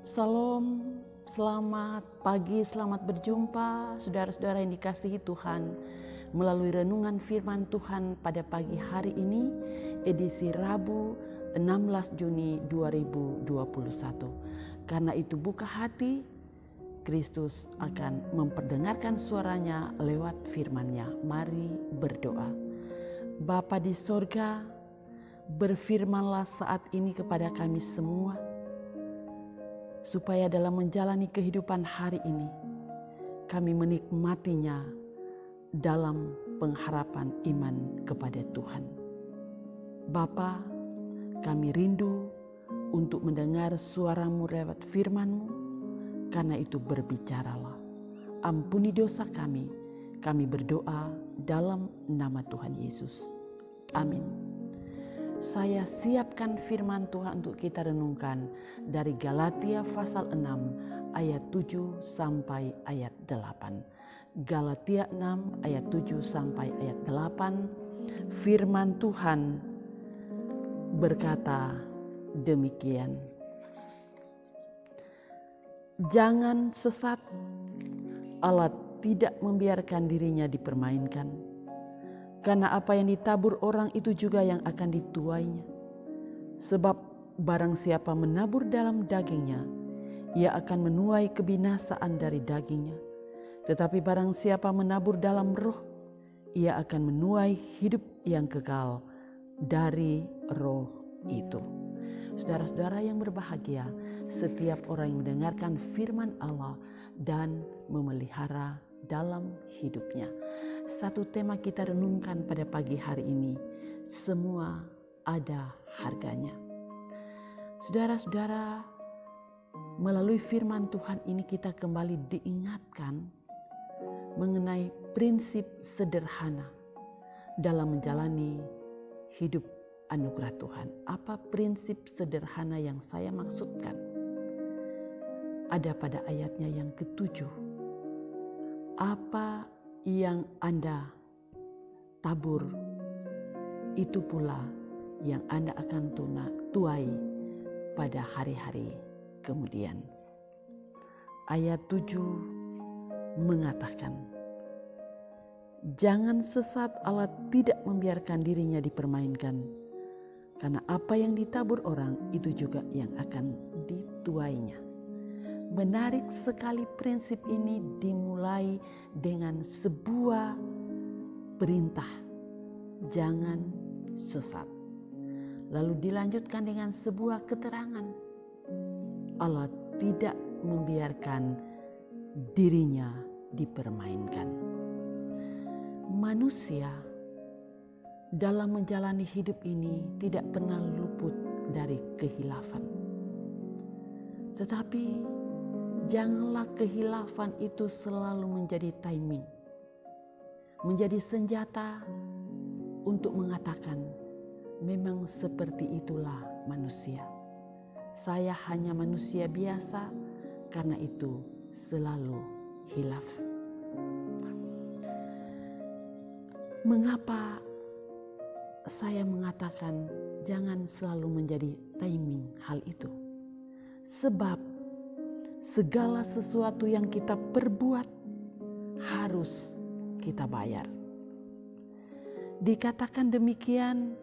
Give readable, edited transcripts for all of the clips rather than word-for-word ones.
Salam, selamat pagi, selamat berjumpa saudara-saudara yang dikasihi Tuhan melalui renungan firman Tuhan pada pagi hari ini, edisi Rabu 16 Juni 2021. Karena itu buka hati, Kristus akan memperdengarkan suaranya lewat firman-Nya. Mari berdoa. Bapa di sorga, berfirmanlah saat ini kepada kami semua, supaya dalam menjalani kehidupan hari ini, kami menikmatinya dalam pengharapan iman kepada Tuhan. Bapa, kami rindu untuk mendengar suara-Mu lewat firman-Mu, karena itu berbicaralah. Ampuni dosa kami berdoa dalam nama Tuhan Yesus. Amin. Saya siapkan firman Tuhan untuk kita renungkan dari Galatia pasal 6 ayat 7 sampai ayat 8. Galatia 6 ayat 7 sampai ayat 8. Firman Tuhan berkata demikian. Jangan sesat, Allah tidak membiarkan dirinya dipermainkan. Karena apa yang ditabur orang itu juga yang akan dituainya. Sebab barang siapa menabur dalam dagingnya, ia akan menuai kebinasaan dari dagingnya. Tetapi barang siapa menabur dalam roh, ia akan menuai hidup yang kekal dari roh itu. Saudara-saudara yang berbahagia, setiap orang yang mendengarkan firman Allah dan memelihara dalam hidupnya. Satu tema kita renungkan pada pagi hari ini, semua ada harganya. Saudara-saudara, melalui firman Tuhan ini kita kembali diingatkan mengenai prinsip sederhana dalam menjalani hidup anugerah Tuhan. Apa prinsip sederhana yang saya maksudkan? Ada pada ayatnya yang ke-7. Apa yang Anda tabur, itu pula yang Anda akan tuai pada hari-hari kemudian. Ayat 7 mengatakan, jangan sesat, Allah tidak membiarkan dirinya dipermainkan. Karena apa yang ditabur orang, itu juga yang akan dituainya. Menarik sekali prinsip ini dimulai dengan sebuah perintah, jangan sesat. Lalu dilanjutkan dengan sebuah keterangan, Allah tidak membiarkan dirinya dipermainkan. Manusia dalam menjalani hidup ini tidak pernah luput dari kehilafan. Tetapi janganlah kehilafan itu selalu menjadi timing, menjadi senjata untuk mengatakan, memang seperti itulah manusia. Saya hanya manusia biasa, karena itu selalu hilaf. Mengapa saya mengatakan jangan selalu menjadi timing hal itu? Sebab segala sesuatu yang kita perbuat harus kita bayar. Dikatakan demikian,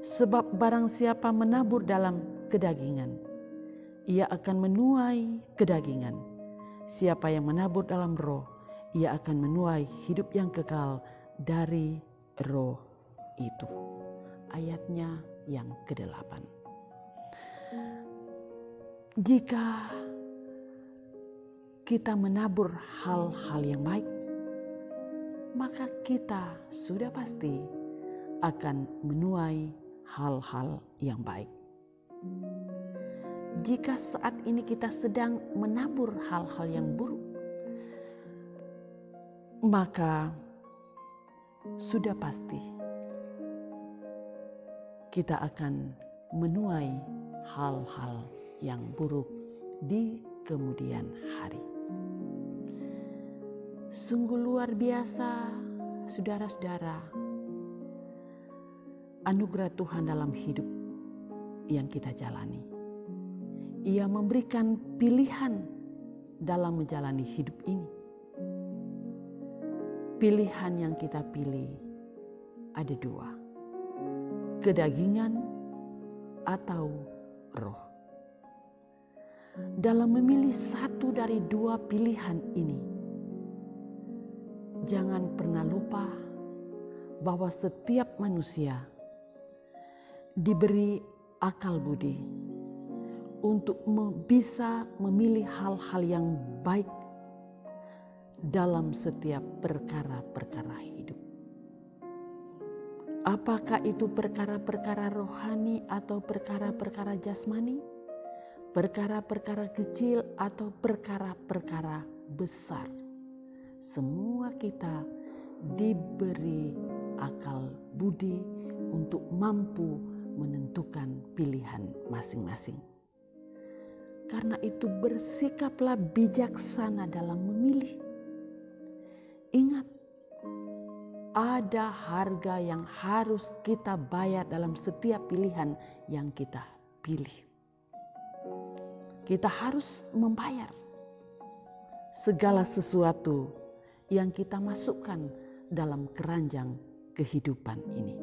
sebab barang siapa menabur dalam kedagingan, ia akan menuai kedagingan. Siapa yang menabur dalam roh, ia akan menuai hidup yang kekal dari roh itu. Ayatnya yang ke-8. Jika kita menabur hal-hal yang baik, maka kita sudah pasti akan menuai hal-hal yang baik. Jika saat ini kita sedang menabur hal-hal yang buruk, maka sudah pasti kita akan menuai hal-hal yang buruk di kemudian hari. Sungguh luar biasa, saudara-saudara, anugerah Tuhan dalam hidup yang kita jalani. Ia memberikan pilihan dalam menjalani hidup ini. Pilihan yang kita pilih ada dua, kedagingan atau roh. Dalam memilih satu dari dua pilihan ini, jangan pernah lupa bahwa setiap manusia diberi akal budi untuk bisa memilih hal-hal yang baik dalam setiap perkara-perkara hidup. Apakah itu perkara-perkara rohani atau perkara-perkara jasmani, perkara-perkara kecil atau perkara-perkara besar. Semua kita diberi akal budi untuk mampu menentukan pilihan masing-masing. Karena itu bersikaplah bijaksana dalam memilih. Ingat, ada harga yang harus kita bayar dalam setiap pilihan yang kita pilih. Kita harus membayar segala sesuatu yang kita masukkan dalam keranjang kehidupan ini.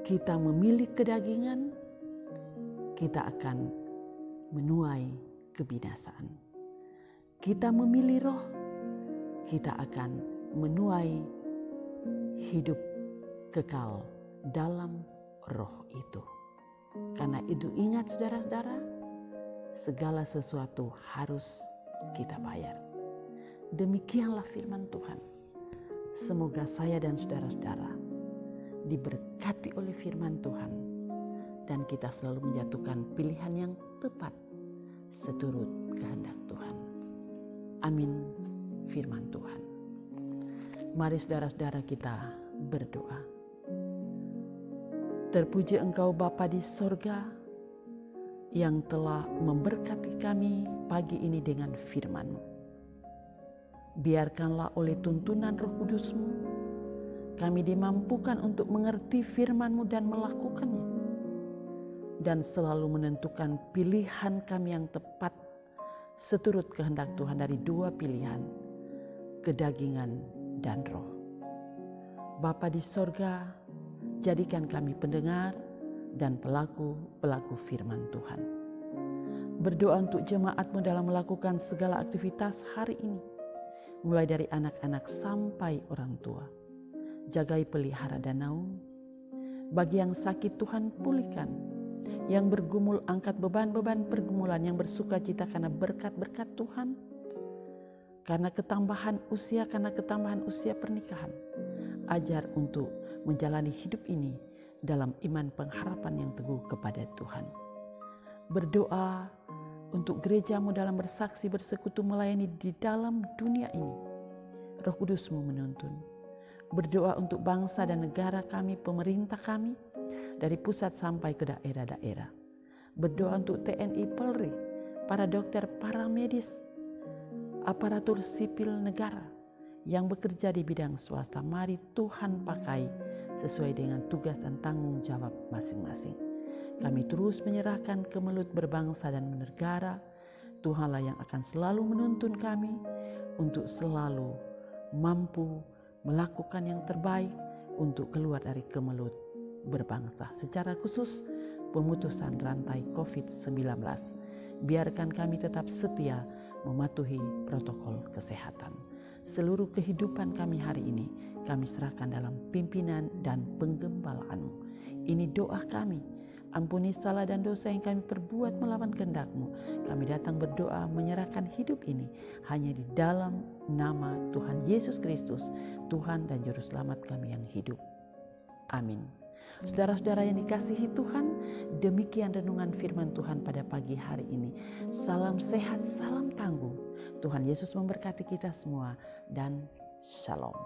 Kita memilih kedagingan, kita akan menuai kebinasaan. Kita memilih roh, kita akan menuai hidup kekal dalam roh itu. Karena itu ingat saudara-saudara, segala sesuatu harus kita bayar. Demikianlah firman Tuhan. Semoga saya dan saudara-saudara diberkati oleh firman Tuhan dan kita selalu menjatuhkan pilihan yang tepat seturut kehendak Tuhan. Amin. Firman Tuhan. Mari saudara-saudara kita berdoa. Terpuji Engkau Bapa di sorga yang telah memberkati kami pagi ini dengan firman-Mu. Biarkanlah oleh tuntunan Roh Kudus-Mu kami dimampukan untuk mengerti firman-Mu dan melakukannya. Dan selalu menentukan pilihan kami yang tepat seturut kehendak Tuhan dari dua pilihan, kedagingan dan roh. Bapa di sorga, jadikan kami pendengar dan pelaku firman Tuhan. Berdoa untuk jemaat-Mu dalam melakukan segala aktivitas hari ini, mulai dari anak-anak sampai orang tua. Jagai pelihara dan naung. Bagi yang sakit Tuhan pulihkan, yang bergumul angkat beban-beban pergumulan, yang bersuka cita karena berkat-berkat Tuhan, karena ketambahan usia pernikahan. Ajar untuk menjalani hidup ini dalam iman pengharapan yang teguh kepada Tuhan. Berdoa untuk gereja-Mu dalam bersaksi bersekutu melayani di dalam dunia ini. Roh Kudus-Mu menuntun. Berdoa untuk bangsa dan negara kami, pemerintah kami, dari pusat sampai ke daerah-daerah. Berdoa untuk TNI Polri, para dokter, para medis, aparatur sipil negara yang bekerja di bidang swasta. Mari Tuhan pakai sesuai dengan tugas dan tanggung jawab masing-masing. Kami terus menyerahkan kemelut berbangsa dan bernegara. Tuhanlah yang akan selalu menuntun kami untuk selalu mampu melakukan yang terbaik untuk keluar dari kemelut berbangsa. Secara khusus pemutusan rantai COVID-19. Biarkan kami tetap setia mematuhi protokol kesehatan. Seluruh kehidupan kami hari ini kami serahkan dalam pimpinan dan penggembalaan-Mu. Ini doa kami. Ampuni salah dan dosa yang kami perbuat melawan kehendak-Mu. Kami datang berdoa menyerahkan hidup ini hanya di dalam nama Tuhan Yesus Kristus, Tuhan dan Juru Selamat kami yang hidup. Amin. Saudara-saudara yang dikasihi Tuhan, demikian renungan firman Tuhan pada pagi hari ini. Salam sehat, salam tangguh. Tuhan Yesus memberkati kita semua dan shalom.